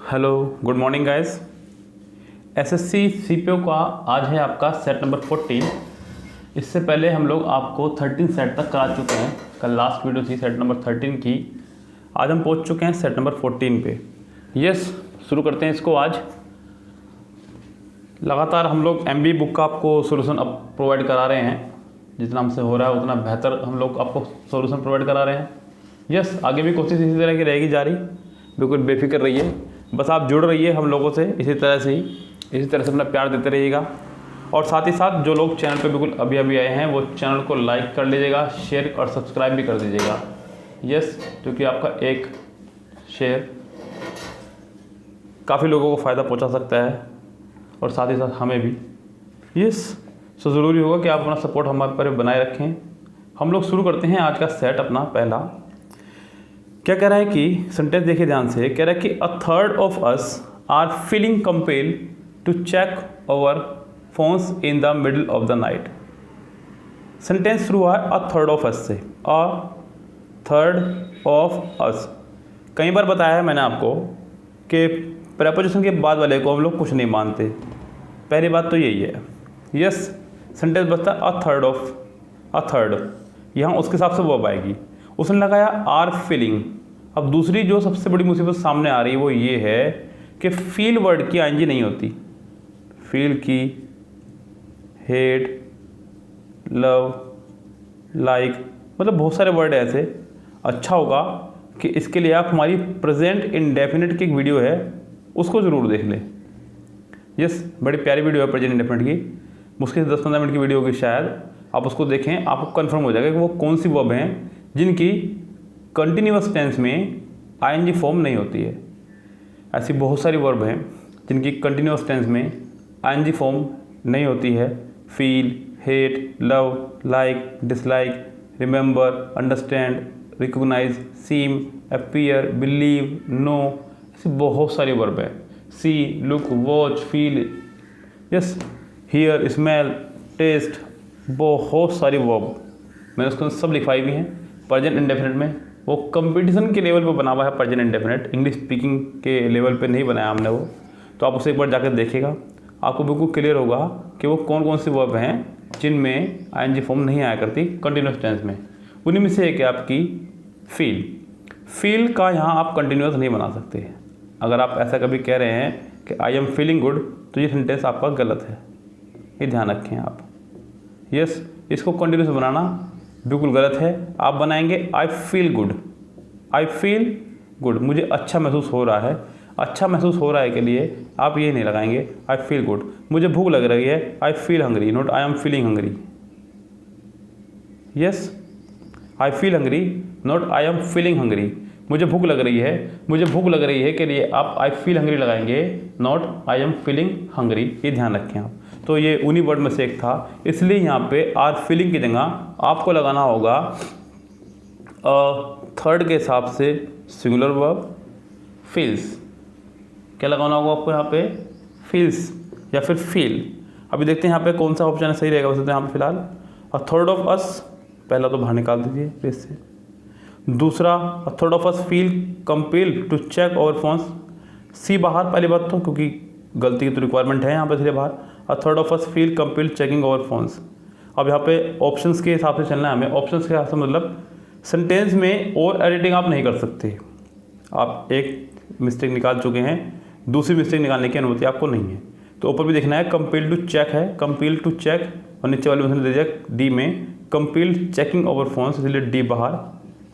Hello good morning guys. SSC CPO का आज है आपका सेट नंबर 14। इससे पहले हम लोग आपको 13 सेट तक करा चुके हैं। कल लास्ट वीडियो थी सेट नंबर 13 की। आज हम पहुंच चुके हैं सेट नंबर 14 पे। यस, शुरू करते हैं इसको। आज लगातार हम लोग एमबी बुक का आपको सोल्यूशन अब प्रोवाइड करा रहे हैं। जितना हमसे हो रहा है उतना बेहतर हम लोग आपको सोल्यूशन प्रोवाइड करा रहे हैं। यस, आगे भी कोशिश इसी तरह की रहेगी जारी। बिल्कुल बेफिक्र रहिए, बस आप जुड़ रहिए हम लोगों से इसी तरह से अपना प्यार देते रहिएगा। और साथ ही साथ जो लोग चैनल पे बिल्कुल अभी अभी आए हैं वो चैनल को लाइक कर लीजिएगा, शेयर और सब्सक्राइब भी कर दीजिएगा। यस, क्योंकि आपका एक शेयर काफ़ी लोगों को फ़ायदा पहुंचा सकता है और साथ ही साथ हमें भी। यस, सो ज़रूरी होगा कि आप अपना सपोर्ट हमारे पर बनाए रखें। हम लोग शुरू करते हैं आज का सेट अपना पहला। क्या कह रहा है कि सेंटेंस देखिए ध्यान से। कह रहा है कि a third of us are feeling compelled to check our phones in the middle of the night. Sentence शुरू हुआ है अ थर्ड ऑफ अस से। अ थर्ड ऑफ अस कई बार बताया है मैंने आपको कि प्रेपोजिशन के बाद वाले को हम लोग कुछ नहीं मानते। पहली बात तो यही है। यस, सेंटेंस बचता है अ थर्ड ऑफ, अ थर्ड, यहाँ उसके हिसाब से वर्ब आएगी। उसने लगाया आर फीलिंग। अब दूसरी जो सबसे बड़ी मुसीबत सामने आ रही है वो ये है कि फील वर्ड की आईएनजी नहीं होती। फील की, हेट, लव, लाइक, मतलब बहुत सारे वर्ड है ऐसे। अच्छा होगा कि इसके लिए आप हमारी प्रेजेंट इंडेफिनिट की एक वीडियो है उसको ज़रूर देख लें। यस, बड़ी प्यारी वीडियो है प्रेजेंट इंडेफिनिट की, मुश्किल से 10-15 मिनट की वीडियो होगी शायद। आप उसको देखें, आपको कंफर्म हो जाएगा कि वो कौन सी वर्ब हैं जिनकी कंटिन्यूअस टेंस में आईएनजी फॉर्म नहीं होती है। ऐसी बहुत सारी वर्ब हैं जिनकी कंटिन्यूअस टेंस में आईएनजी फॉर्म नहीं होती है। Feel, hate, love, like, dislike, remember, understand, recognise, seem, appear, believe, know, ऐसी बहुत सारी वर्ब है। See, look, watch, feel, yes, hear, smell, taste, बहुत सारी वर्ब मैंने उसको सब लिखवाई भी हैं प्रेजेंट इंडेफिनिट में। वो कंपटीशन के लेवल पे बना हुआ है प्रेजेंट इंडेफिनिट, इंग्लिश स्पीकिंग के लेवल पे नहीं बनाया हमने वो। तो आप उसे एक बार जाकर देखिएगा, आपको बिल्कुल क्लियर होगा कि वो कौन कौन सी वर्ब हैं जिनमें आईएनजी फॉर्म नहीं आया करती कंटिन्यूस टेंस में। उन्हीं में से एक है आपकी फील। फील का यहाँ आप कंटिन्यूस नहीं बना सकते। अगर आप ऐसा कभी कह रहे हैं कि आई एम फीलिंग गुड, तो ये सेंटेंस आपका गलत है, ये ध्यान रखें आप। यस, इसको कंटिन्यूस बनाना बिल्कुल गलत है। आप बनाएंगे I feel good. I feel good, मुझे अच्छा महसूस हो रहा है। अच्छा महसूस हो रहा है के लिए आप ये नहीं लगाएंगे आई फील गुड। मुझे भूख लग रही है, I feel hungry, not I am feeling hungry. Yes, I feel hungry, not I am feeling hungry. मुझे भूख लग रही है, मुझे भूख लग रही है के लिए आप आई फील हंग्री लगाएंगे, not I am feeling hungry. ये ध्यान रखें आप। तो ये उन्हीं वर्ड में से एक था, इसलिए यहाँ पे आर फीलिंग की जगह आपको लगाना होगा थर्ड के हिसाब से सिंगुलर वर्ब फील्स। क्या लगाना होगा आपको यहाँ पे? फील्स या फिर फील। अभी देखते हैं यहाँ पे कौन सा ऑप्शन सही रहेगा। वैसे तो यहाँ पे फिलहाल अ थर्ड ऑफ अस, पहला तो बाहर निकाल दीजिए पेज से। दूसरा, a third of us feel compelled to check our phones. सी बाहर, पहली बात तो क्योंकि गलती की तो रिक्वायरमेंट है यहाँ पे, इसलिए बाहर। A third of us feel compelled checking our phones. अब यहाँ पे ऑप्शंस के हिसाब से चलना है हमें। ऑप्शंस के हिसाब से मतलब सेंटेंस में और एडिटिंग आप नहीं कर सकते। आप एक मिस्टेक निकाल चुके हैं, दूसरी मिस्टेक निकालने की अनुमति आपको नहीं है। तो ऊपर भी देखना है कंपेल्ड टू चेक है, कंपेल्ड टू चेक, और नीचे वाले में दे दिया डी में कंपेल्ड चेकिंग ओवर फोन्स, इसलिए डी बाहर,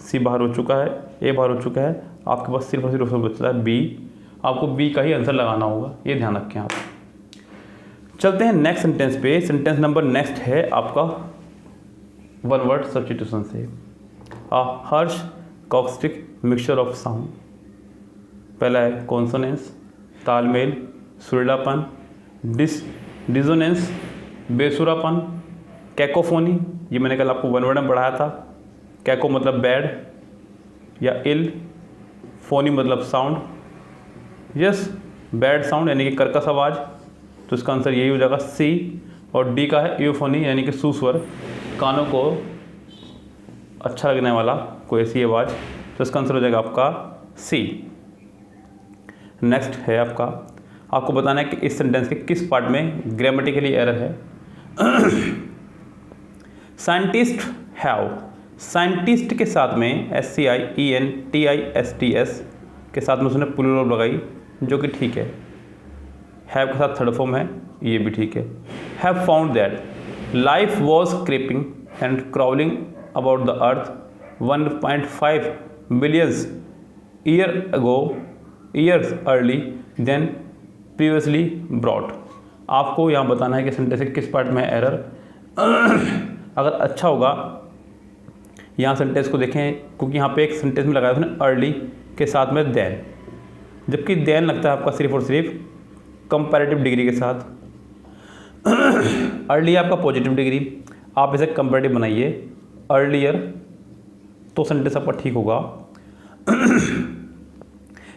सी बाहर हो चुका है, ए बाहर हो चुका है। आपके पास सिर्फ और सिर्फ ऑप्शन बचता है बी। आपको बी का ही आंसर लगाना होगा, ये ध्यान रखें आप। चलते हैं नेक्स्ट सेंटेंस पे। सेंटेंस नंबर नेक्स्ट है आपका वन वर्ड सब्स्टिट्यूशन से। अ हर्ष कॉक्स्टिक मिक्सचर ऑफ साउंड। पहला है कॉन्सोनेंस, तालमेल, सुरीलापन, डिसोनेंस, बेसुरापन, कैकोफोनी। ये मैंने कल आपको वन वर्ड में पढ़ाया था। कैको मतलब बैड या इल, फोनी मतलब साउंड। यस, बैड साउंड यानी कि कर्कश आवाज़, तो इसका आंसर यही हो जाएगा सी। और डी का है यूफोनी यानी कि सुस्वर, कानों को अच्छा लगने वाला कोई ऐसी आवाज़, तो इसका आंसर हो जाएगा आपका सी। नेक्स्ट है आपको बताना है कि इस सेंटेंस के किस पार्ट में ग्रामेटिकली एरर है। साइंटिस्ट के साथ में SCIENTISTS के साथ में उसने प्लूरल लगाई, जो कि ठीक है। हैव के साथ थर्ड फॉर्म है, ये भी ठीक है। Have found that life was creeping and crawling about the earth 1.5 billions years early than previously brought. आपको यहाँ बताना है कि सेंटेंस के किस पार्ट में है एरर। अगर अच्छा होगा यहाँ सेंटेंस को देखें, क्योंकि यहाँ पे एक सेंटेंस में लगाया था ना अर्ली के साथ में देन, जबकि देन लगता है आपका सिर्फ और सिर्फ कंपैरेटिव डिग्री के साथ। अर्ली आपका पॉजिटिव डिग्री, आप इसे कंपैरेटिव बनाइए अर्लियर, तो सेंटेंस आपका ठीक होगा।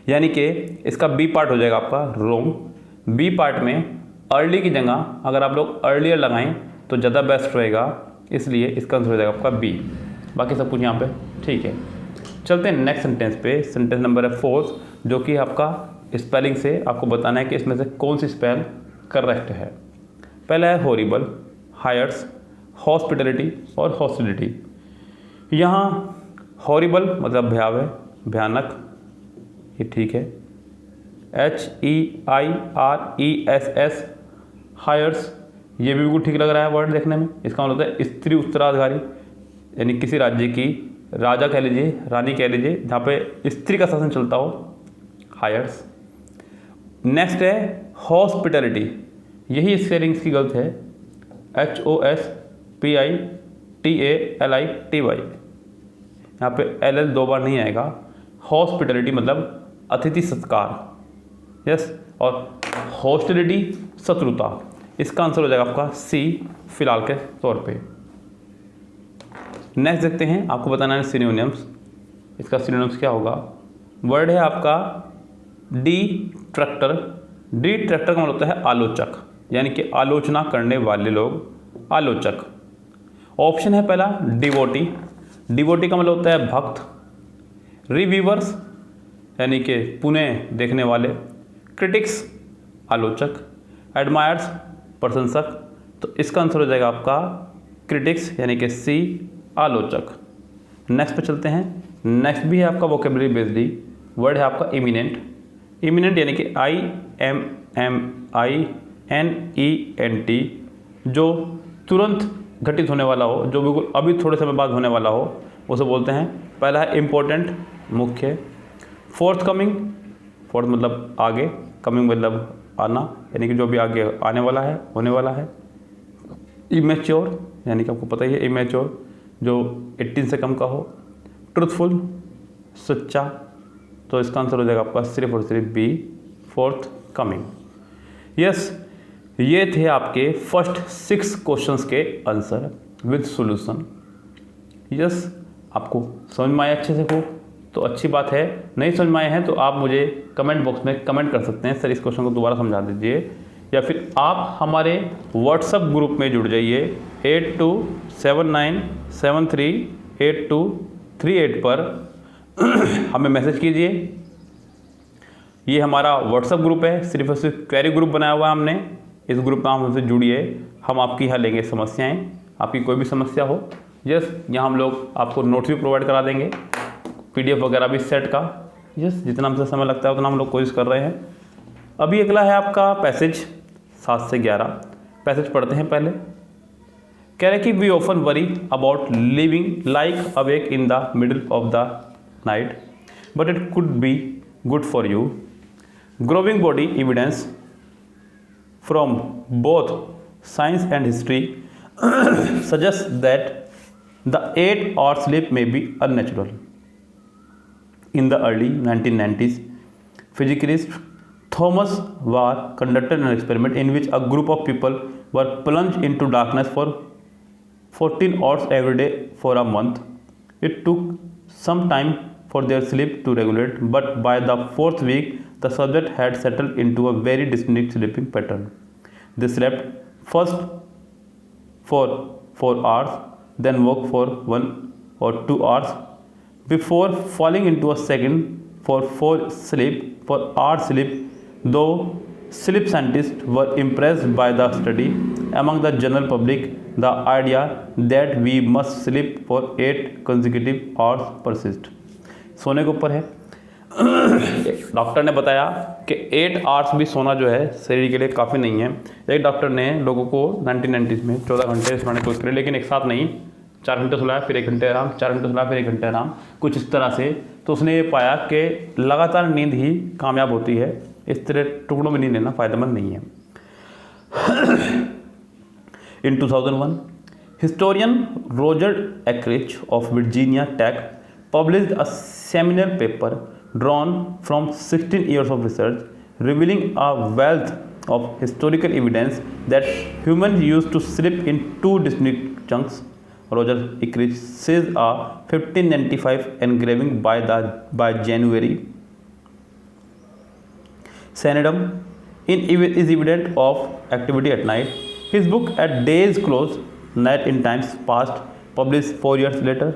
यानी कि इसका बी पार्ट हो जाएगा आपका रोंग। बी पार्ट में अर्ली की जगह अगर आप लोग अर्लियर लगाएं तो ज़्यादा बेस्ट रहेगा, इसलिए इसका आंसर हो जाएगा आपका बी। बाकी सब कुछ यहाँ पे ठीक है। चलते हैं नेक्स्ट सेंटेंस पे। सेंटेंस नंबर है 4, जो कि आपका स्पेलिंग से आपको बताना है कि इसमें से कौन सी स्पेल करेक्ट है। पहला है हॉरिबल, हायर्स, हॉस्पिटलिटी और हॉस्टिलिटी। यहाँ हॉरिबल मतलब भयावह, भयानक, ये ठीक है। HEIRESS हायर्स, ये भी बिल्कुल ठीक लग रहा है वर्ड देखने में। इसका मतलब होता है स्त्री उत्तराधिकारी, यानी किसी राज्य की राजा कह लीजिए, रानी कह लीजिए, जहाँ पे स्त्री का शासन चलता हो, हायर्स। नेक्स्ट है हॉस्पिटलिटी, यही स्पेलिंग की गलत है, HOSPITALITY, यहाँ पे LL 2 बार नहीं आएगा। हॉस्पिटलिटी मतलब अतिथि सत्कार, यस। और हॉस्टिलिटी शत्रुता, इसका आंसर हो जाएगा आपका सी फिलहाल के तौर पे। नेक्स्ट देखते हैं, आपको बताना है सिनोनिम्स। इसका सिनोनिम्स क्या होगा। वर्ड है आपका डिट्रैक्टर। डिट्रैक्टर का मतलब होता है आलोचक, यानी कि आलोचना करने वाले लोग, आलोचक। ऑप्शन है पहला डिवोटी। डिवोटी का मतलब होता है भक्त। रिव्यूवर्स यानी कि पुनः देखने वाले। क्रिटिक्स आलोचक। एडमायर्स प्रशंसक। तो इसका आंसर हो जाएगा आपका क्रिटिक्स, यानी कि सी आलोचक। नेक्स्ट पे चलते हैं। नेक्स्ट भी है आपका वोकेबलरी बेस्ड ही। वर्ड है आपका इमिनेंट। इमिनेंट यानी कि IMMINENT, जो तुरंत घटित होने वाला हो, जो बिल्कुल अभी थोड़े समय बाद होने वाला हो, उसे बोलते हैं। पहला है इम्पोर्टेंट, मुख्य। फोर्थ कमिंग, फोर्थ मतलब आगे, कमिंग मतलब आना, यानी कि जो भी आगे आने वाला है, होने वाला है। इमेच्योर यानी कि आपको पता ही है, इमेच्योर जो 18 से कम का हो। ट्रूथफुल सच्चा, तो इसका आंसर हो जाएगा आपका सिर्फ और सिर्फ बी, फोर्थ कमिंग। यस, ये थे आपके फर्स्ट 6 क्वेश्चंस के आंसर विद सॉल्यूशन। यस, आपको समझ में आया अच्छे से हो तो अच्छी बात है। नहीं समझ में आए हैं तो आप मुझे कमेंट बॉक्स में कमेंट कर सकते हैं, सर इस क्वेश्चन को दोबारा समझा दीजिए, या फिर आप हमारे व्हाट्सएप ग्रुप में जुड़ जाइए 8279738238 पर हमें मैसेज कीजिए। ये हमारा व्हाट्सएप ग्रुप है, सिर्फ और सिर्फ क्वेरी ग्रुप बनाया हुआ है हमने। इस ग्रुप में आप हमसे जुड़िए, हम आपकी यहाँ लेंगे समस्याएं। आपकी कोई भी समस्या हो, यस, यहाँ हम लोग आपको नोट्स भी प्रोवाइड करा देंगे, PDF वगैरह भी सेट का। यस, जितना हमसे समय लगता है उतना हम लोग कोशिश कर रहे हैं। अभी अगला है आपका पैसेज 7 से 11। पैसेज पढ़ते हैं पहले। कह रहे कि we often worry about living like awake in the middle of the night, but it could be good for you. Growing body evidence from both science and history suggest that the 8 hour sleep may be unnatural. In the early 1990s, physicist Thomas Warr conducted an experiment in which a group of people were plunged into darkness for 14 hours every day for a month. It took some time for their sleep to regulate, but by the 4th week, the subject had settled into a very distinct sleeping pattern. They slept first for 4 hours, then woke for 1 or 2 hours before falling into a second for 4 hours sleep, though sleep scientists were impressed by the study. Among the general public, the idea that we must sleep for 8 consecutive hours persist. सोने के ऊपर है। Doctor ने बताया कि 8 hours भी सोना जो है शरीर के लिए काफ़ी नहीं है। एक डॉक्टर ने लोगों को 1990s में 14 घंटे सोने की कोशिश करी, लेकिन एक साथ नहीं, 4 घंटे सोना फिर 1 घंटे आराम, 4 घंटे सोना फिर 1 घंटे आराम, कुछ इस तरह से। तो उसने ये पाया कि लगातार नींद ही कामयाब होती है, इस तरह टुकड़ों में नींद लेना फ़ायदेमंद नहीं है। In 2001, historian Roger Eckrich of Virginia Tech published a seminal paper drawn from 16 years of research, revealing a wealth of historical evidence that humans used to sleep in 2 distinct chunks. Roger Eckrich says a 1595 engraving by January Sanedum is evident of activity at night. His book At Day's Close, Night in Times Past, published 4 years later,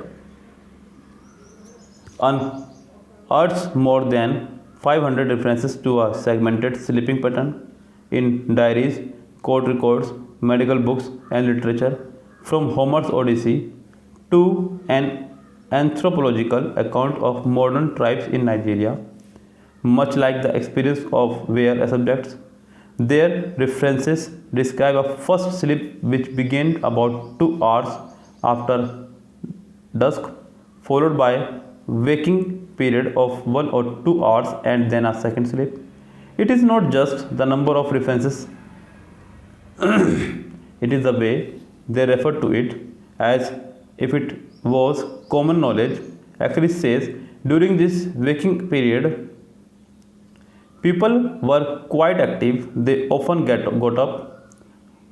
unearths more than 500 references to a segmented sleeping pattern in diaries, court records, medical books, and literature, from Homer's Odyssey to an anthropological account of modern tribes in Nigeria. Much like the experience of wear subjects, their references describe a first sleep which began about 2 hours after dusk, followed by waking period of 1 or 2 hours, and then a second sleep. It is not just the number of references, it is the way they refer to it as if it was common knowledge. Actually says, during this waking period, people were quite active. They often got up,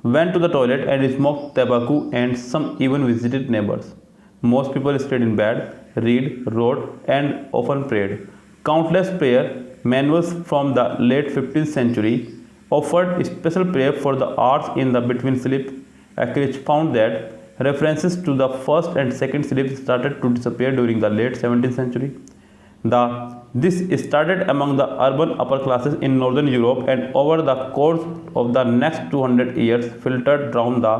went to the toilet and smoked tobacco, and some even visited neighbors. Most people stayed in bed, read, wrote, and often prayed. Countless prayer manuals from the late 15th century offered special prayer for the hours in the between sleep. Eckrich found that references to the first and second sleep started to disappear during the late 17th century. This started among the urban upper classes in northern Europe, and over the course of the next 200 years filtered down the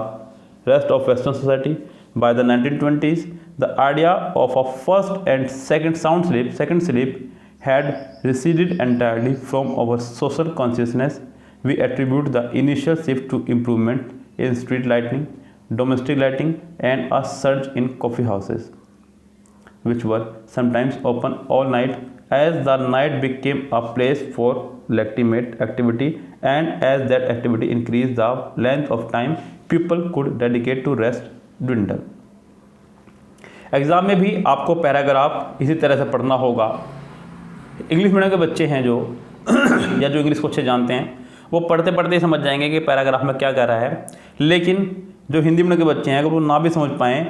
rest of Western society. By the 1920s, the idea of a first and second sleep had receded entirely from our social consciousness. We attribute the initial shift to improvement in street lighting, domestic lighting, and a surge in coffee houses, which were sometimes open all night. As the night became a place for legitimate activity, and as that activity increased, the length of time people could dedicate to rest dwindled. Exam में भी आपको paragraph इसी तरह से पढ़ना होगा। English medium के बच्चे हैं जो या जो इंग्लिश को अच्छे जानते हैं, वो पढ़ते पढ़ते ही समझ जाएंगे कि पैराग्राफ में क्या कह रहा है। लेकिन जो हिंदी मीडियम के बच्चे हैं, अगर वो ना भी समझ पाएँ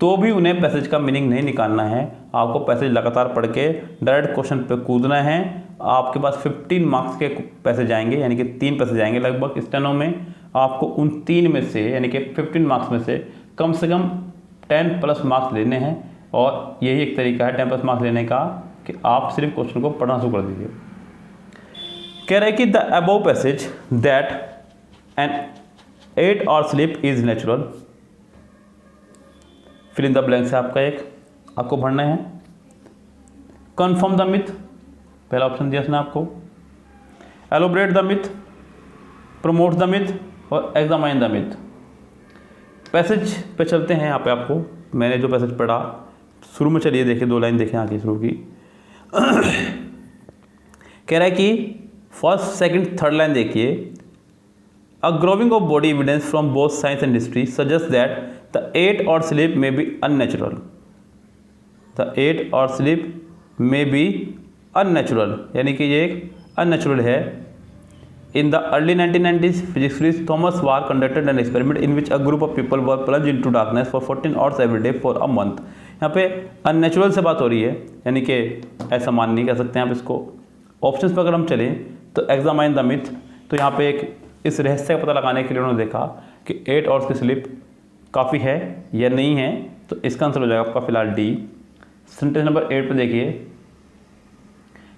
तो भी उन्हें पैसेज का मीनिंग नहीं निकालना है। आपको पैसेज लगातार पढ़ के डायरेक्ट क्वेश्चन पे कूदना है। आपके पास 15 मार्क्स के पैसेज आएंगे, यानी कि 3 पैसेज आएंगे लगभग स्टेनो में। आपको उन 3 में से, यानी कि 15 मार्क्स में से कम 10+ मार्क्स लेने हैं, और यही एक तरीका है 10+ मार्क्स लेने का कि आप सिर्फ क्वेश्चन को पढ़ना शुरू कर दीजिए। कह रहे हैं कि the above passage that an 8 hour sleep is natural, fill in the blank से आपको भरना है। कन्फर्म द मिथ, पहला ऑप्शन दिया उसने आपको। Elaborate the myth, promote the myth, और एग्जामाइन द मिथ। पैसेज पे चलते हैं। यहाँ पे आपको मैंने जो पैसेज पढ़ा, शुरू में चलिए देखिए, 2 लाइन देखें आगे शुरू की। कह रहा है कि फर्स्ट, सेकंड, थर्ड लाइन देखिए। A growing of body evidence from both science and history suggests that the 8-hour sleep may be unnatural. The 8-hour sleep may be unnatural, यानी कि ये एक unnatural है। In the early 1990s, physicist Thomas Waugh conducted an experiment in which a group of people were plunged into darkness for 14 hours every day for a month. यहाँ पे unnatural से बात हो रही है, यानी कि ऐसा मान नहीं कह सकते हैं आप इसको। ऑप्शंस पर अगर हम चलें तो एग्जामाइन द मिथ, तो यहाँ पे एक इस रहस्य का पता लगाने के लिए उन्होंने देखा कि 8 आवर्स की स्लीप काफ़ी है या नहीं है, तो इसका आंसर हो जाएगा आपका फिलहाल डी। सेंटेंस नंबर 8 पे देखिए,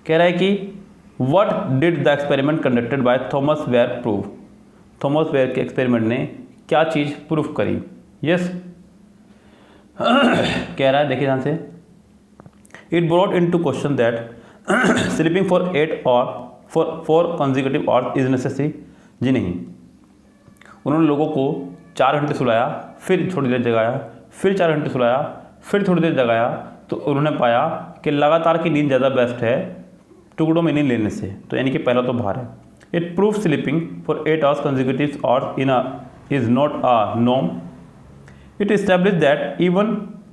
कह रहा है कि what did the experiment conducted by Thomas Wehr prove, Thomas Wehr के एक्सपेरिमेंट ने क्या चीज़ प्रूफ करी। यस कह रहा है, देखिए ध्यान से, it brought into question that sleeping for 8 और for consecutive hours is necessary. जी नहीं, उन्होंने लोगों को 4 घंटे सुलाया, फिर थोड़ी देर जगाया, फिर 4 घंटे सुलाया, फिर थोड़ी देर जगाया, तो उन्होंने पाया कि लगातार की नींद ज़्यादा बेस्ट है टुकड़ों में नींद लेने से। तो यानी कि पहला तो बाहर है। It prove sleeping for 8 hours consecutive hours in is not a norm. It establish that even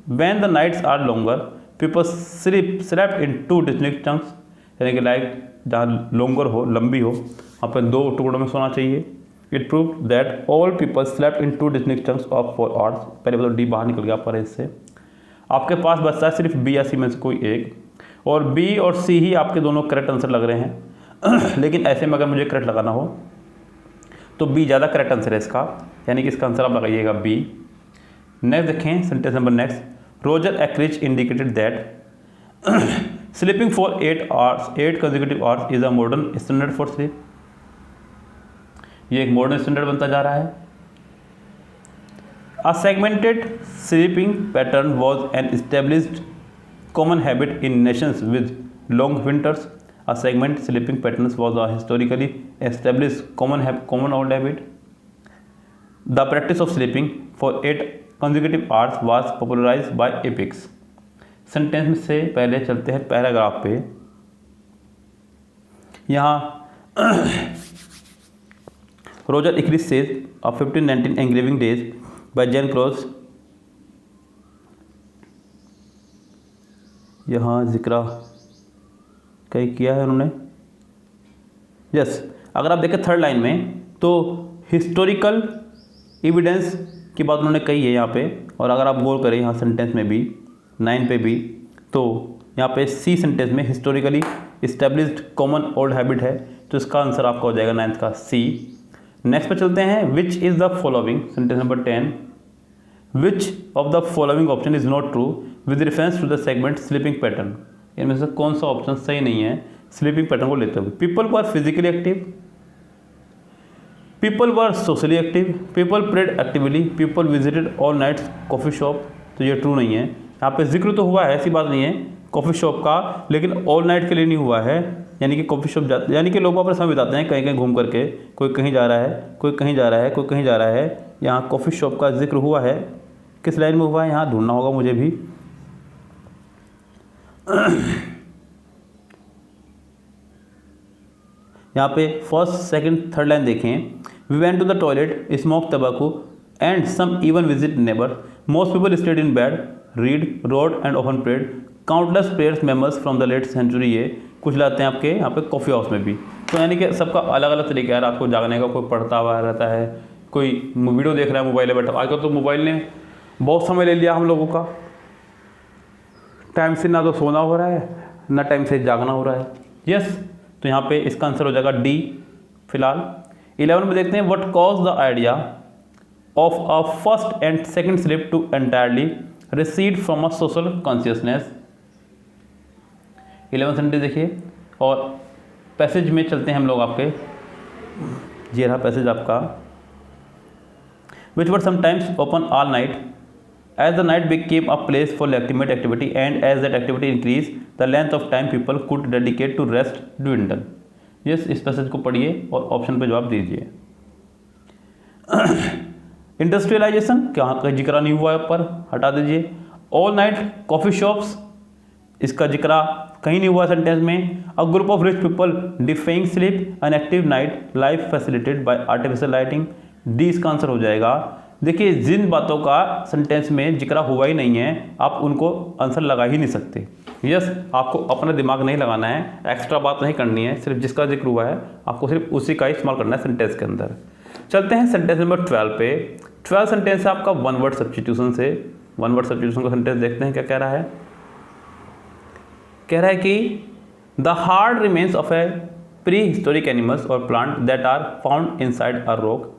when the nights are longer people slept in 2 distinct chunks, यानी कि लाइक जहाँ लॉन्गर हो, लंबी हो, वहाँ पर 2 टुकड़ों में सोना चाहिए। It prove that all people slept in 2 distinct chunks of 4 hours. पहले मतलब डी बाहर निकल गया पर इससे आपके पास बचता है सिर्फ बी या सी में से कोई एक, और बी और सी ही आपके दोनों करेक्ट आंसर लग रहे हैं लेकिन ऐसे में अगर मुझे करेक्ट लगाना हो तो बी ज़्यादा करेक्ट आंसर है इसका, यानी कि इसका आंसर आप लगाइएगा बी। नेक्स्ट देखें sentence number next, Roger Ekirch indicated that sleeping for 8 consecutive hours is a modern standard for sleep. ये एक मॉडर्न स्टैंडर्ड बनता जा रहा है। A segmented sleeping pattern was an established common habit in nations with long winters. A segment sleeping patterns was a historically established common old habit. The practice of sleeping for 8 consecutive hours was popularized by epics. Sentence में से पहले चलते हैं paragraph पे। यहाँ Roger Ekirch says a 1519 engraving days by Jan Cross, यहाँ जिक्र कहीं किया है उन्होंने। यस अगर आप देखें थर्ड लाइन में तो हिस्टोरिकल एविडेंस की बात उन्होंने कही है यहाँ पे, और अगर आप गौर करें यहाँ सेंटेंस में भी 9 पे भी, तो यहाँ पे सी सेंटेंस में historically established common old habit है, तो इसका आंसर आपका हो जाएगा 9th का सी। नेक्स्ट पे चलते हैं, which is the following, sentence number 10, which of the following option is not true with reference to the segment sleeping pattern. इनमें से कौन सा ऑप्शन सही नहीं है स्लीपिंग पैटर्न को लेते हुए। People were physically active, people were socially active, people prayed actively, people visited all nights coffee shop. तो ये ट्रू नहीं है। यहाँ पे जिक्र तो हुआ है, ऐसी बात नहीं है कॉफ़ी शॉप का, लेकिन ऑल नाइट के लिए नहीं हुआ है। यानी कि कॉफ़ी शॉप जाते, यानी कि लोग अपना समय बिताते हैं कहीं कहीं घूम करके, कोई कहीं जा रहा है, कोई कहीं जा रहा है, कोई कहीं जा रहा है। यहाँ कॉफ़ी शॉप का जिक्र हुआ है, किस लाइन में हुआ है यहाँ ढूंढना होगा मुझे भी। यहाँ पे फर्स्ट सेकंड थर्ड लाइन देखें, we went to the toilet, smoke तंबाकू and some even visit neighbour, most people stayed in bed, read, rode and often prayed, countless prayers memoirs from the late century. ये कुछ लाते हैं आपके यहाँ पे coffee house में भी। तो यानी कि सबका अलग अलग तरीका है रात को जागने का। कोई पढ़ता हुआ रहता है, कोई वीडियो देख रहा है मोबाइल में बैठा। आजकल तो मोबाइल ने बहुत समय ले लिया हम लोगों का, टाइम से ना तो सोना हो रहा है ना टाइम से जागना हो रहा है। यस तो यहाँ पे इसका आंसर हो जाएगा डी फिलहाल। 11 में देखते हैं, what cause the idea of a first and second sleep to entirely recede from a social consciousness. 11 sentence देखिए, और पैसेज में चलते हैं हम लोग आपके। ये रहा पैसेज आपका, which were sometimes open all night. As the night became a place for legitimate activity and as that activity increased, the length of time people could dedicate to rest dwindled. Yes, इस passage को पढ़िए और option पे जवाब दीजिए। Industrialisation का जिक्र नहीं हुआ है, ऊपर हटा दीजिए। ऑल नाइट कॉफ़ी शॉप्स, इसका जिक्र कहीं नहीं हुआ सेंटेंस में। A group of rich people defying sleep, an active night life facilitated by artificial lighting. D इसका आंसर हो जाएगा। देखिए जिन बातों का सेंटेंस में जिक्र हुआ ही नहीं है, आप उनको आंसर लगा ही नहीं सकते। यस आपको अपना दिमाग नहीं लगाना है, एक्स्ट्रा बात नहीं करनी है, सिर्फ जिसका जिक्र हुआ है आपको सिर्फ उसी का इस्तेमाल करना है सेंटेंस के अंदर। चलते हैं सेंटेंस नंबर 12 पे। 12 सेंटेंस है आपका वन वर्ड सब्स्टिट्यूशन से। वन वर्ड सब्स्टिट्यूशन का सेंटेंस देखते हैं क्या कह रहा है। कह रहा है कि the hard remains of a pre historic animals और plant that are found inside a rock.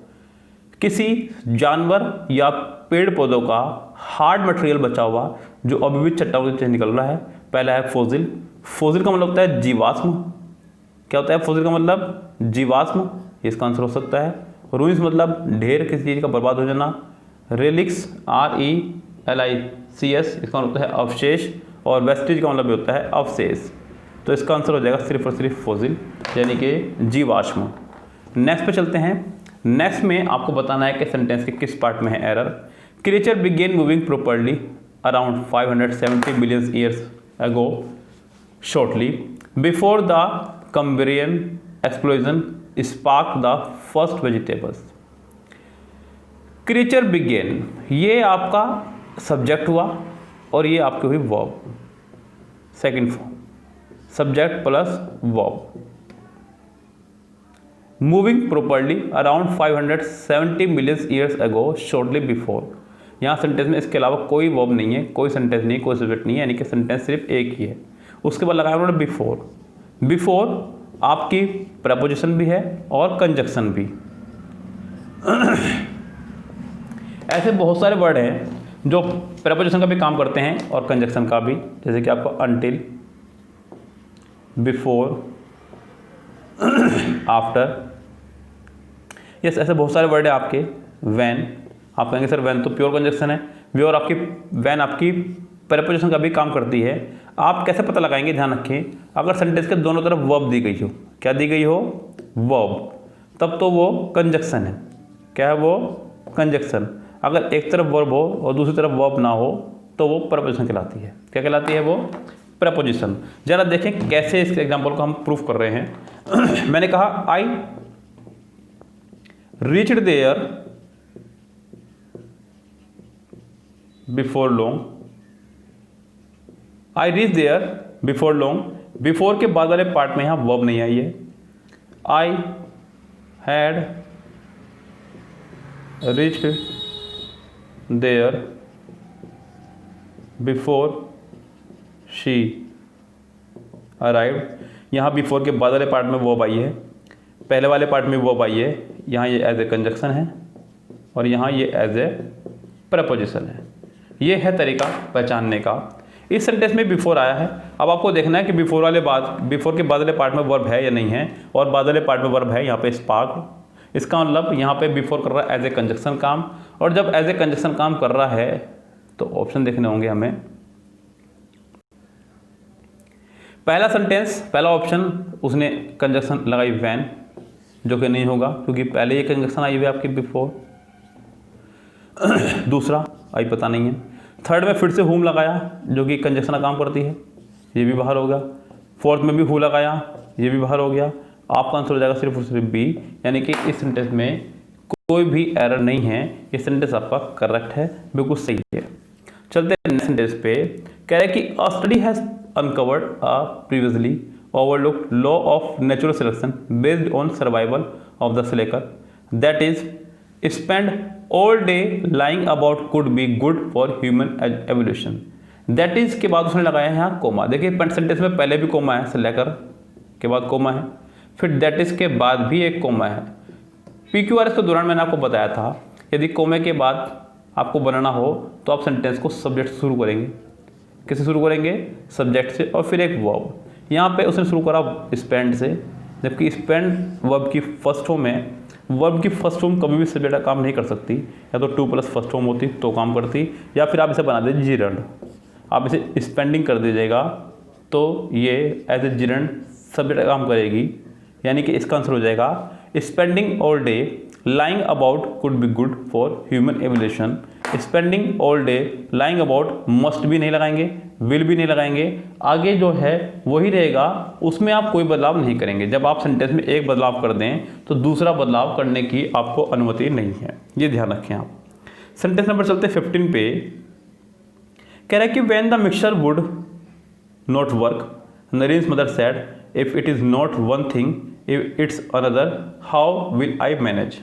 किसी जानवर या पेड़ पौधों का हार्ड मटेरियल बचा हुआ जो अभी भी चट्टानों से निकल रहा है। पहला है फोसिल। फोसिल का मतलब होता है जीवाश्म। क्या होता है फोसिल का मतलब? जीवाश्म, इसका आंसर हो सकता है। रूइंस मतलब ढेर, किसी चीज़ का बर्बाद हो जाना। रेलिक्स, RELICS, इसका मतलब होता है अवशेष। और वेस्टिज का मतलब भी होता है अवशेष। तो इसका आंसर हो जाएगा सिर्फ और सिर्फ फोसिल, यानी कि जीवाश्म। नेक्स्ट पे चलते हैं। नेक्स्ट में आपको बताना है कि सेंटेंस के किस पार्ट में है error. Creature began moving properly around 570 billion years ago shortly before the Cambrian explosion spark the first vegetables. Creature began, ये आपका सब्जेक्ट हुआ और ये आपकी हुई verb, second form, subject plus verb. Moving properly around 570 million years ago shortly before. यहाँ sentence में इसके अलावा कोई वर्ब नहीं है, कोई सेंटेंस नहीं, कोई सब्जेक्ट नहीं है, यानी कि सेंटेंस सिर्फ एक ही है। उसके बाद लगाया उन्होंने बिफोर। बिफोर आपकी प्रपोजिशन भी है और कंजक्शन भी। ऐसे बहुत सारे वर्ड हैं जो प्रपोजिशन का भी काम करते हैं और कंजक्शन का भी, जैसे कि आपको अनटिल, बिफोर, आफ्टर। यस, ऐसे बहुत सारे वर्ड है आपके। वैन, आप कहेंगे सर वैन तो प्योर कंजक्शन है। वैन आपकी प्रपोजिशन का भी काम करती है। आप कैसे पता लगाएंगे, ध्यान रखें, अगर सेंटेंस के दोनों तरफ वर्ब दी गई हो, क्या दी गई हो? वर्ब, तब तो वो कंजक्शन है। क्या है वो? कंजक्शन। अगर एक तरफ वर्ब हो और दूसरी तरफ वर्ब ना हो तो वो प्रपोजिशन कहलाती है। क्या कहलाती है वो? प्रपोजिशन। जरा देखें कैसे इस एग्जाम्पल को हम प्रूफ कर रहे हैं। मैंने कहा I reached there before long. I reach there before long. Before के बाद वाले पार्ट में यहां वर्ब नहीं आई है। I had reached there before she arrived. यहाँ बिफोर के बाद वाले पार्ट में वर्ब आई है, पहले वाले पार्ट में वर्ब आई है। यहाँ ये एज ए कंजक्शन है और यहाँ ये एज ए प्रपोजिशन है। ये है तरीका पहचानने का। इस सेंटेंस में बिफोर आया है। अब आपको देखना है कि बिफोर के बाद वाले पार्ट में वर्ब है या नहीं है, और बाद वाले पार्ट में वर्ब है। यहाँ पे स्पार्क, इसका मतलब यहाँ पे बिफोर कर रहा है एज ए कंजक्शन काम, और जब एज ए कंजक्शन काम कर रहा है तो ऑप्शन देखने होंगे हमें। पहला ऑप्शन उसने कंजक्शन लगाई वैन, जो कि नहीं होगा क्योंकि पहले ये कंजक्शन आई हुई है आपकी बिफोर। दूसरा आई पता नहीं है। थर्ड में फिर से हुम लगाया, जो कि कंजक्शन का काम करती है, ये भी बाहर हो गया। फोर्थ में भी हु लगाया, ये भी बाहर हो गया। आपका आंसर हो जाएगा सिर्फ और सिर्फ बी, यानी कि इस सेंटेंस में कोई भी एरर नहीं है। ये सेंटेंस आपका करेक्ट है, बिल्कुल सही है। चलते हैं नेक्स्ट सेंटेंस पे। कह रहे हैं कि अ study has uncovered a previously overlooked law of natural selection based on survival of the slacker that is spend all day lying about could be good for human evolution। that is के बाद उसने लगाया है यहाँ coma. देखिए sentence में पहले भी कोमा है, स्लेकर के बाद कोमा है, फिर that is के बाद भी एक कोमा है। PQRS के दौरान मैंने आपको बताया था, यदि कोमे के बाद आपको बनाना हो तो आप सेंटेंस को सब्जेक्ट से शुरू करेंगे। किससे शुरू करेंगे? सब्जेक्ट से, और फिर एक वर्ब। यहाँ पे उसने शुरू करा स्पेंड से, जबकि स्पेंड वर्ब की फर्स्ट फॉर्म है। वर्ब की फर्स्ट फॉर्म कभी भी सब्जेक्ट का काम नहीं कर सकती, या तो 2 प्लस फर्स्ट फॉर्म होती तो काम करती, या फिर आप इसे बना दीजिए जिरंड, आप इसे स्पेंडिंग कर दीजिएगा तो ये एज ए जिरंड सब्जेक्ट का काम करेगी। यानी कि इसका आंसर हो जाएगा spending all day lying about could be good for human evolution. Spending all day lying about must भी नहीं लगाएंगे, विल भी नहीं लगाएंगे, आगे जो है वही रहेगा, उसमें आप कोई बदलाव नहीं करेंगे। जब आप सेंटेंस में एक बदलाव कर दें तो दूसरा बदलाव करने की आपको अनुमति नहीं है, ये ध्यान रखें आप। सेंटेंस नंबर चलते 15 पे। कह रहा है कि when the mixture would not work, Naren's mother said if it is not one thing if it's another how will I manage.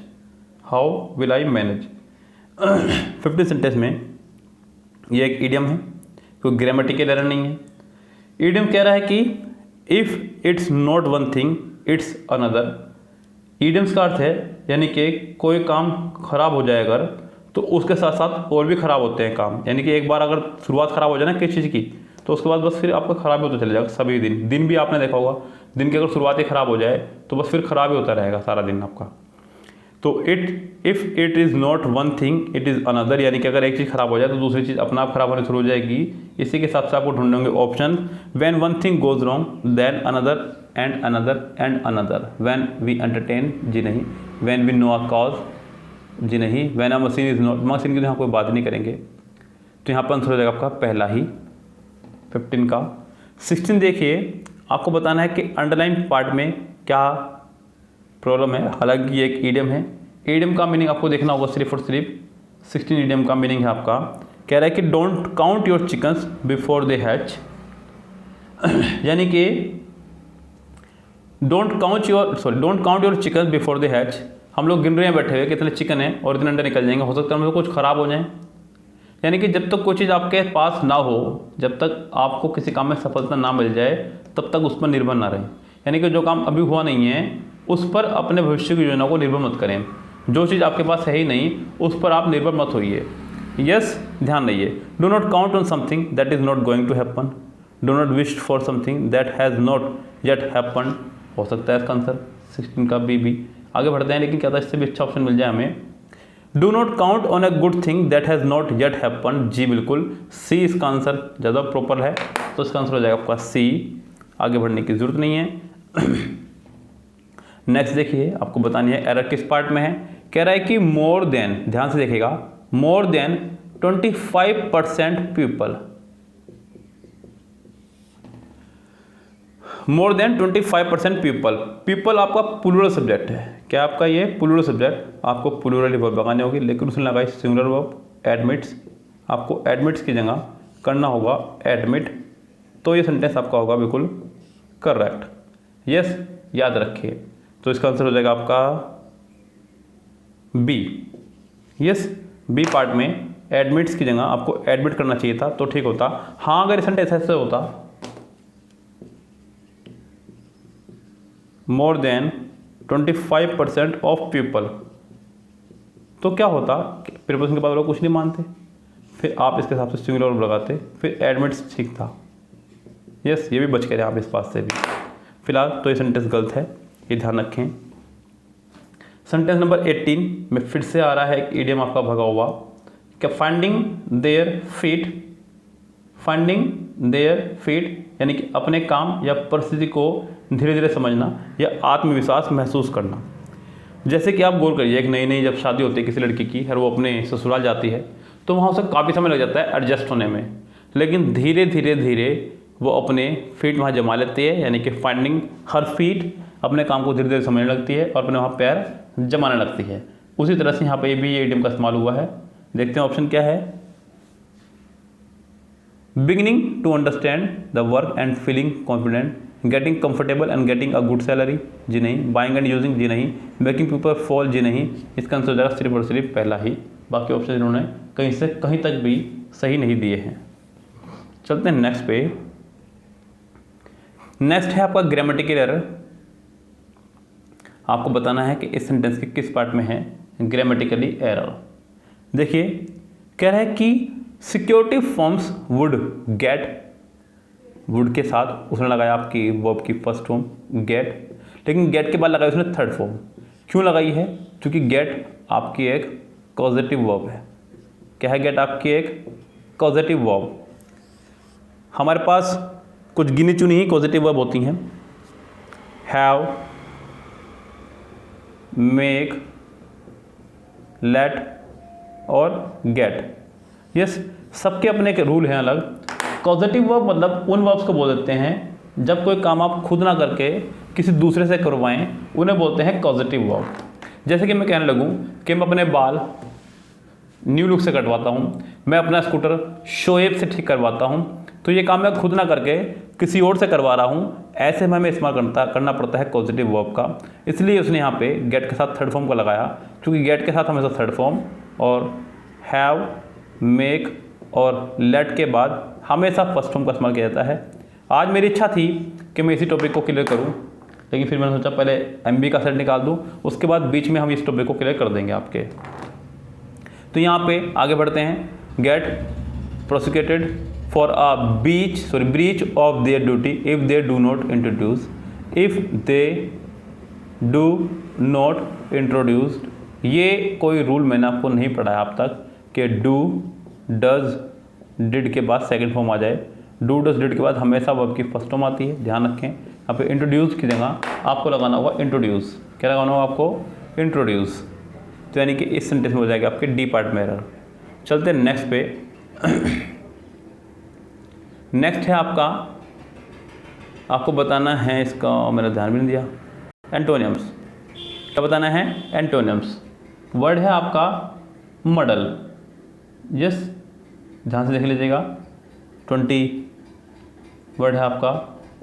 How will I manage 15 sentence में ये एक इडियम है, कोई ग्रामेटिकल एरर नहीं है। इडियम कह रहा है कि if it's not one thing it's another. Idioms का अर्थ है यानी कि कोई काम खराब हो जाए अगर, तो उसके साथ साथ और भी खराब होते हैं काम। यानी कि एक बार अगर शुरुआत खराब हो जाए ना किसी चीज़ की, तो उसके बाद बस फिर आपका ख़राब ही होता चले जाएगा सभी दिन भी आपने देखा होगा, दिन की अगर शुरुआत ही ख़राब हो जाए तो बस फिर ख़राब ही होता रहेगा सारा दिन आपका। तो if it is not one thing it is another, यानी कि अगर एक चीज़ ख़राब हो जाए तो दूसरी चीज़ अपना आप ख़राब होने शुरू हो जाएगी। इसी के हिसाब से आपको ढूंढेंगे option, when one thing goes wrong then another and another and another, when we entertain, जी नहीं, when we know a cause, जी नहीं, when a machine is not, machine की तो यहाँ कोई बात नहीं करेंगे, तो यहाँ पर आंसर हो जाएगा आपका पहला ही 15 का। 16 देखिए, आपको बताना है कि अंडरलाइन पार्ट में क्या प्रॉब्लम है। हालांकि ये एक ईडियम है, ईडियम का मीनिंग आपको देखना होगा सिर्फ और सिर्फ। 16 ईडियम का मीनिंग है आपका, कह रहा है कि don't count your chickens before they hatch, यानी कि don't count your chickens before they hatch. हम लोग गिन रहे हैं बैठे हुए कितने चिकन हैं और इतने अंडे निकल जाएंगे, हो सकता है उनमें कुछ ख़राब हो जाए। यानी कि जब तक कोई चीज़ आपके पास ना हो, जब तक आपको किसी काम में सफलता ना मिल जाए, तब तक उस पर निर्भर ना रहें। यानी कि जो काम अभी हुआ नहीं है उस पर अपने भविष्य की योजना को निर्भर मत करें। जो चीज़ आपके पास है ही नहीं उस पर आप निर्भर मत होइए। यस, ध्यान रहिए, do not count on something that is not going to happen, do not wish for something that has not yet happen, हो सकता है इसका आंसर 16 का बी। आगे बढ़ते हैं, लेकिन क्या था इससे भी अच्छा ऑप्शन मिल जाए हमें। Do not count on a good thing that has not yet happen, जी बिल्कुल, सी इसका आंसर ज़्यादा प्रॉपर है, तो इसका आंसर हो जाएगा आपका सी। आगे बढ़ने की ज़रूरत नहीं है। नेक्स्ट देखिए, आपको बतानी है एरर किस पार्ट में है। कह रहा है कि मोर देन, ध्यान से देखिएगा, more than 25% people, more than 25% people आपका प्लूरल सब्जेक्ट है। क्या आपका ये प्लूरल सब्जेक्ट, आपको प्लूरल वर्ब लगानी होगी, लेकिन उसने लगाई सिंगुलर वर्ब एडमिट्स। आपको एडमिट्स की जगह करना होगा एडमिट, तो ये सेंटेंस आपका होगा बिल्कुल करेक्ट। यस, याद रखिए, तो इसका आंसर हो जाएगा आपका बी। यस, बी पार्ट में एडमिट्स की जगह आपको एडमिट करना चाहिए था तो ठीक होता। हाँ, अगर सेंटेंस ऐसे होता, मोर देन 25% ऑफ पीपल, तो क्या होता, प्रीपोजिशन के बाद लोग कुछ नहीं मानते, फिर आप इसके हिसाब से सिंगुलर वर्ब लगाते, फिर एडमिट्स ठीक था। यस, ये भी बच के रहे आप इस बात से भी। फिलहाल तो ये सेंटेंस गलत है, ये ध्यान रखें। सेंटेंस नंबर 18 में फिर से आ रहा है एक इडियम आपका भगा हुआ, क्या फाइंडिंग देयर फीट, यानी कि अपने काम या परिस्थिति को धीरे धीरे समझना या आत्मविश्वास महसूस करना। जैसे कि आप गौर करिए, एक नई जब शादी होती है किसी लड़की की और वो अपने ससुराल जाती है तो वहाँ उसे काफ़ी समय लग जाता है एडजस्ट होने में, लेकिन धीरे धीरे वो अपने फीट वहाँ जमा लेती है, यानी कि फाइंडिंग हर फीट, अपने काम को धीरे धीरे समझने लगती है और अपने वहाँ पैर जमाने लगती है। उसी तरह से यहाँ पे भी ये इडियम का इस्तेमाल हुआ है। देखते हैं ऑप्शन क्या है। Beginning to understand the work and feeling confident, getting comfortable and getting a good salary, जी नहीं, बाइंग एंड यूजिंग, जी नहीं, मेकिंग पीपल फॉल, जी नहीं, इसका आंसर हो जाएगा सिर्फ और सिर्फ पहला ही। बाकी ऑप्शन इन्होंने कहीं से कहीं तक भी सही नहीं दिए हैं। चलते हैं नेक्स्ट पे। नेक्स्ट है आपका ग्रामेटिकल एरर। आपको बताना है कि इस सेंटेंस के किस पार्ट में है ग्रामेटिकली एरर। देखिए, कह रहा है कि security forms would get, would के साथ उसने लगाया आपकी वर्ब की फर्स्ट फॉर्म गेट, लेकिन गेट के बाद लगाई उसने थर्ड फॉर्म। क्यों लगाई है? क्योंकि गेट आपकी एक कॉजेटिव वर्ब है। क्या है गेट? आपकी एक कॉजेटिव वर्ब। हमारे पास कुछ गिनी चुनी ही पॉजिटिव वर्ब होती हैं, हैव, मेक, लेट और गेट। यस, सबके अपने के रूल हैं अलग। पॉजिटिव वर्ब मतलब उन वर्ब्स को बोल देते हैं जब कोई काम आप खुद ना करके किसी दूसरे से करवाएं, उन्हें बोलते हैं पॉजिटिव वर्ब। जैसे कि मैं कहने लगूं कि मैं अपने बाल न्यू लुक से कटवाता हूं, मैं अपना स्कूटर शोएब से ठीक करवाता हूं, तो ये काम मैं खुद ना करके किसी और से करवा रहा हूँ, ऐसे में हमें इस्तेमाल करना पड़ता है पॉजिटिव वर्ब का। इसलिए उसने यहाँ पे गेट के साथ थर्ड फॉर्म का लगाया, क्योंकि गेट के साथ हमेशा थर्ड फॉर्म और हैव, मेक और लेट के बाद हमेशा फर्स्ट फॉर्म का इस्तेमाल किया जाता है। आज मेरी इच्छा थी कि मैं इसी टॉपिक को क्लियर करूँ, लेकिन फिर मैंने सोचा पहले MB का सेट निकाल दूँ, उसके बाद बीच में हम इस टॉपिक को क्लियर कर देंगे आपके। तो यहाँ पे आगे बढ़ते हैं। Get, prosecuted, for a breach of their duty if they do not introduce, if they do not introduce। ये कोई रूल मैंने आपको नहीं पढ़ाया अब तक कि डू डज डिड के बाद सेकंड फॉर्म आ जाए। डू डज डिड के बाद हमेशा वर्ब की फर्स्ट फॉर्म आती है, ध्यान रखें। यहाँ पे इंट्रोड्यूस की जगह आपको लगाना होगा इंट्रोड्यूस। क्या लगाना होगा आपको? इंट्रोड्यूस। तो यानी कि इस सेंटेंस में हो जाएगा आपके डी पार्ट में एरर। चलते हैं नेक्स्ट पे। नेक्स्ट है आपको बताना है, इसका मैंने ध्यान भी नहीं दिया, एंटोनियम्स। क्या बताना है? एंटोनियम्स। वर्ड है आपका मॉडल। यस, ध्यान से देख लीजिएगा। 20 वर्ड है आपका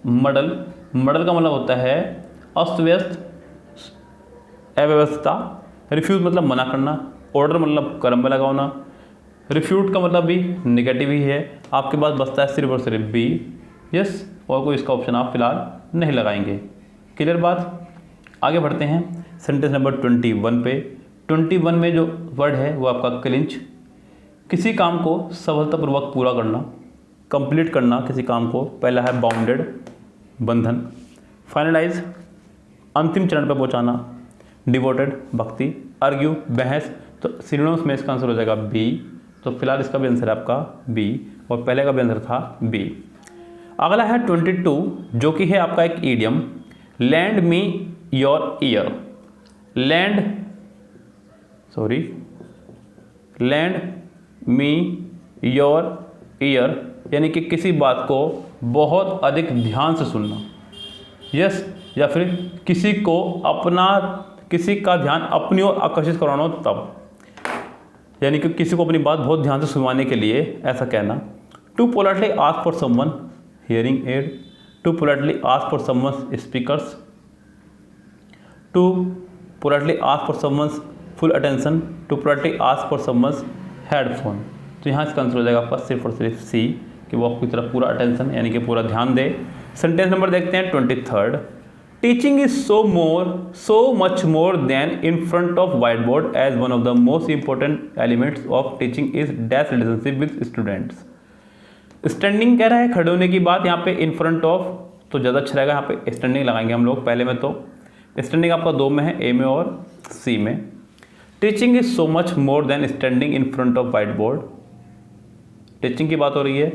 मॉडल। मॉडल का मतलब होता है अस्त व्यस्त, अव्यवस्था। रिफ्यूज मतलब मना करना। ऑर्डर मतलब कर्म में लगाना। रिफ्यूट का मतलब भी निगेटिव ही है। आपके पास बचता है सिर्फ और सिर्फ बी। यस, और कोई इसका ऑप्शन आप फिलहाल नहीं लगाएंगे। क्लियर बात? आगे बढ़ते हैं सेंटेंस नंबर 21 पे। 21 में जो वर्ड है वो आपका क्लिंच। किसी काम को सफलतापूर्वक पूरा करना, कंप्लीट करना किसी काम को। पहला है बाउंडेड, बंधन। फाइनलाइज, अंतिम चरण पर पहुंचाना। डिवोटेड, भक्ति। आर्ग्यू, बहस। तो सिनोनिम्स में इसका आंसर हो जाएगा बी। तो फिलहाल इसका भी आंसर है आपका बी, और पहले का भी आंसर था बी। अगला है 22, जो कि है आपका एक idiom, land me your year. Land me your year, यानी कि किसी बात को बहुत अधिक ध्यान से सुनना। यस, या फिर किसी का ध्यान अपनी ओर आकर्षित कराना हो तब, यानी कि किसी को अपनी बात बहुत ध्यान से सुनवाने के लिए ऐसा कहना। To politely ask for someone hearing aid. To politely ask for someone speakers. To politely ask for someone's full attention. To politely ask for someone's headphone. तो यहाँ इसका आंसर हो जाएगा आपका सिर्फ और सिर्फ सी, कि वो आपकी तरफ पूरा अटेंशन यानी कि पूरा ध्यान दे। सेंटेंस नंबर देखते हैं 23। Teaching is so much more than in front of white board as one of the most important elements of teaching is dash relationship with students. Standing कह रहा है खड़े होने की बात, यहाँ पे इन फ्रंट ऑफ तो ज़्यादा अच्छा रहेगा, यहाँ पे स्टैंडिंग लगाएंगे हम लोग पहले में। तो स्टैंडिंग आपका 2 में है, ए में और सी में। Teaching is so much more than standing in front of white board. Teaching की बात हो रही है,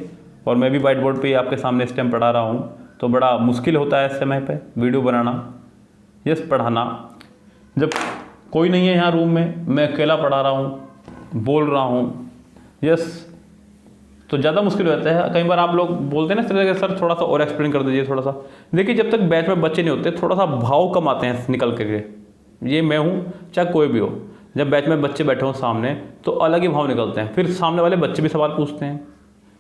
और मैं भी वाइट बोर्ड पे आपके सामने इस टाइम पढ़ा रहा हूँ, तो बड़ा मुश्किल होता है इस समय पे वीडियो बनाना, यस पढ़ाना। जब कोई नहीं है यहाँ रूम में, मैं अकेला पढ़ा रहा हूँ, बोल रहा हूँ, यस, तो ज़्यादा मुश्किल हो जाता है। कई बार आप लोग बोलते हैं ना सर थोड़ा सा और एक्सप्लेन कर दीजिए थोड़ा सा। देखिए, जब तक बैच में बच्चे नहीं होते थोड़ा सा भाव कम आते हैं निकल करके। ये मैं हूँ चाहे कोई भी हो, जब बैच में बच्चे बैठे हों सामने तो अलग ही भाव निकलते हैं। फिर सामने वाले बच्चे भी सवाल पूछते हैं,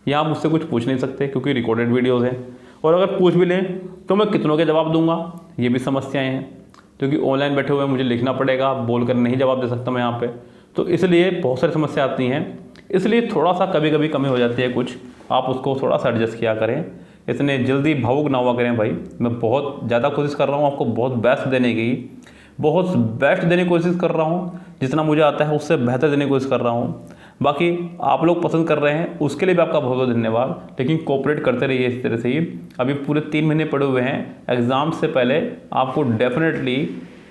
यहाँ मुझसे कुछ पूछ नहीं सकते क्योंकि रिकॉर्डेड वीडियोज़ हैं, और अगर पूछ भी लें तो मैं कितनों के जवाब दूंगा, ये भी समस्याएं हैं। क्योंकि ऑनलाइन बैठे हुए मुझे लिखना पड़ेगा, बोल कर नहीं जवाब दे सकता मैं यहाँ पे, तो इसलिए बहुत सारी समस्या आती हैं। इसलिए थोड़ा सा कभी कभी कमी हो जाती है कुछ, आप उसको थोड़ा सा एडजस्ट किया करें। इतने जल्दी भावुक ना हुआ करें भाई। मैं बहुत ज़्यादा कोशिश कर रहा हूँ आपको बहुत बेस्ट देने की, बहुत बेस्ट देने की कोशिश कर रहा हूँ, जितना मुझे आता है उससे बेहतर देने की कोशिश कर रहा हूँ। बाकी आप लोग पसंद कर रहे हैं उसके लिए भी आपका बहुत बहुत धन्यवाद। लेकिन कोऑपरेट करते रहिए इस तरह से ही। अभी पूरे 3 महीने पड़े हुए हैं, एग्ज़ाम से पहले आपको डेफिनेटली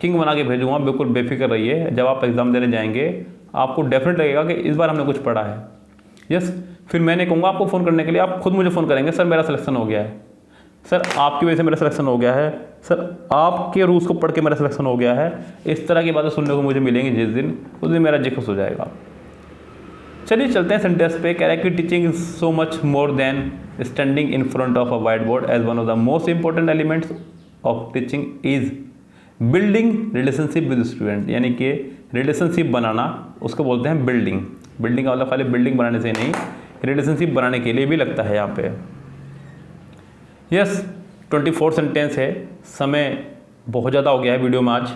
किंग बना के भेजूँगा, बिल्कुल बेफिक्र रहिए। जब आप एग्ज़ाम देने जाएंगे आपको डेफिनेट लगेगा कि इस बार हमने कुछ पढ़ा है। यस, फिर मैंने कहूँगा आपको फ़ोन करने के लिए, आप खुद मुझे फ़ोन करेंगे, सर मेरा सिलेक्शन हो गया है, सर आपकी वजह से मेरा सिलेक्शन हो गया है, सर आपके रूल्स को पढ़ के मेरा सिलेक्शन हो गया है। इस तरह की बातें सुनने को मुझे मिलेंगी जिस दिन, उस दिन मेरा जी खुश हो जाएगा। चलिए चलते हैं सेंटेंस पे। कह रहा है कि teaching is so much more than standing in front of a white board as one of the most important elements of teaching is building relationship with student. यानी कि रिलेशनशिप बनाना उसको बोलते हैं बिल्डिंग। बिल्डिंग का मतलब खाली बिल्डिंग बनाने से नहीं, रिलेशनशिप बनाने के लिए भी लगता है यहाँ पे। यस, 24 सेंटेंस है। समय बहुत ज़्यादा हो गया है वीडियो में, आज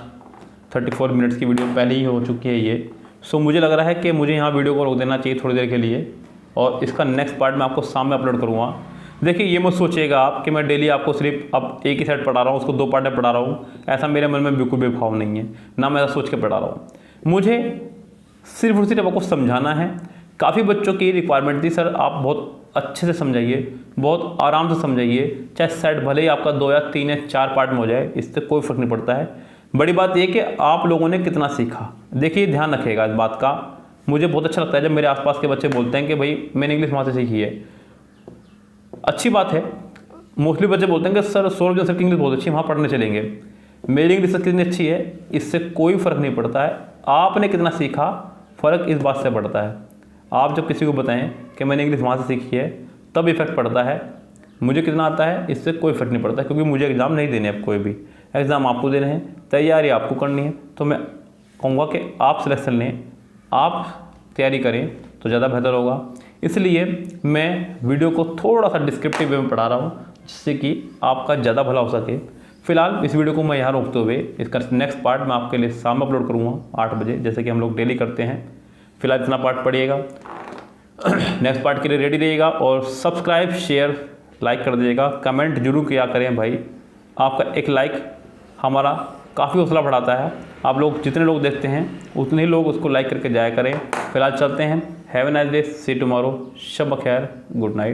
34 मिनट्स की वीडियो पहले ही हो चुकी है ये। सो मुझे लग रहा है कि मुझे यहाँ वीडियो को रोक देना चाहिए थोड़ी देर के लिए, और इसका नेक्स्ट पार्ट मैं आपको शाम में अपलोड करूँगा। देखिए, ये मत सोचिएगा आप कि मैं डेली आपको सिर्फ अब एक ही साइड पढ़ा रहा हूँ, उसको 2 पार्ट में पढ़ा रहा हूँ। ऐसा मेरे मन में बिल्कुल भी भाव नहीं है, ना मैं ऐसा सोच के पढ़ा रहा हूँ। मुझे सिर्फ और सिर्फ आपको समझाना है काफ़ी बच्चों की रिक्वायरमेंट थी, सर आप बहुत अच्छे से समझाइए, बहुत आराम से समझाइए, चाहे सेट भले ही आपका 2 या 3 या 4 पार्ट में हो जाए, इससे कोई फ़र्क नहीं पड़ता है। बड़ी बात यह कि आप लोगों ने कितना सीखा। देखिए ध्यान रखिएगा इस बात का। मुझे बहुत अच्छा लगता है जब मेरे आसपास के बच्चे बोलते हैं कि भाई मैंने इंग्लिश वहाँ से सीखी है। अच्छी बात है। मोस्टली बच्चे बोलते हैं कि सर सौरभ सर की इंग्लिश बहुत अच्छी है, वहाँ पढ़ने चलेंगे। मेरी इंग्लिश कितनी अच्छी है इससे कोई फ़र्क नहीं पड़ता है, आपने कितना सीखा फ़र्क इस बात से पड़ता है। आप जब किसी को बताएं कि मैंने इंग्लिश वहाँ से सीखी है तब इफेक्ट पड़ता है। मुझे कितना आता है इससे कोई फ़र्क नहीं पड़ता, क्योंकि मुझे एग्ज़ाम नहीं देने अब, कोई भी एग्ज़ाम आपको देने हैं, तैयारी आपको करनी है। तो मैं कहूँगा कि आप सिलेक्शन लें, आप तैयारी करें तो ज़्यादा बेहतर होगा। इसलिए मैं वीडियो को थोड़ा सा डिस्क्रिप्टिव वे में पढ़ा रहा हूँ जिससे कि आपका ज़्यादा भला हो सके। फिलहाल इस वीडियो को मैं यहाँ रोकते हुए इसका नेक्स्ट पार्ट मैं आपके लिए शाम में अपलोड करूँगा 8 बजे, जैसे कि हम लोग डेली करते हैं। फिलहाल इतना पार्ट पढ़िएगा, नेक्स्ट पार्ट के लिए रेडी रहिएगा और सब्सक्राइब शेयर लाइक कर दीजिएगा। कमेंट जरूर किया करें भाई, आपका एक लाइक हमारा काफ़ी हौसला बढ़ाता है। आप लोग जितने लोग देखते हैं उतने ही लोग उसको लाइक करके जाया करें। फिलहाल चलते हैं। Have a nice day, see tomorrow, शब खैर, गुड नाइट।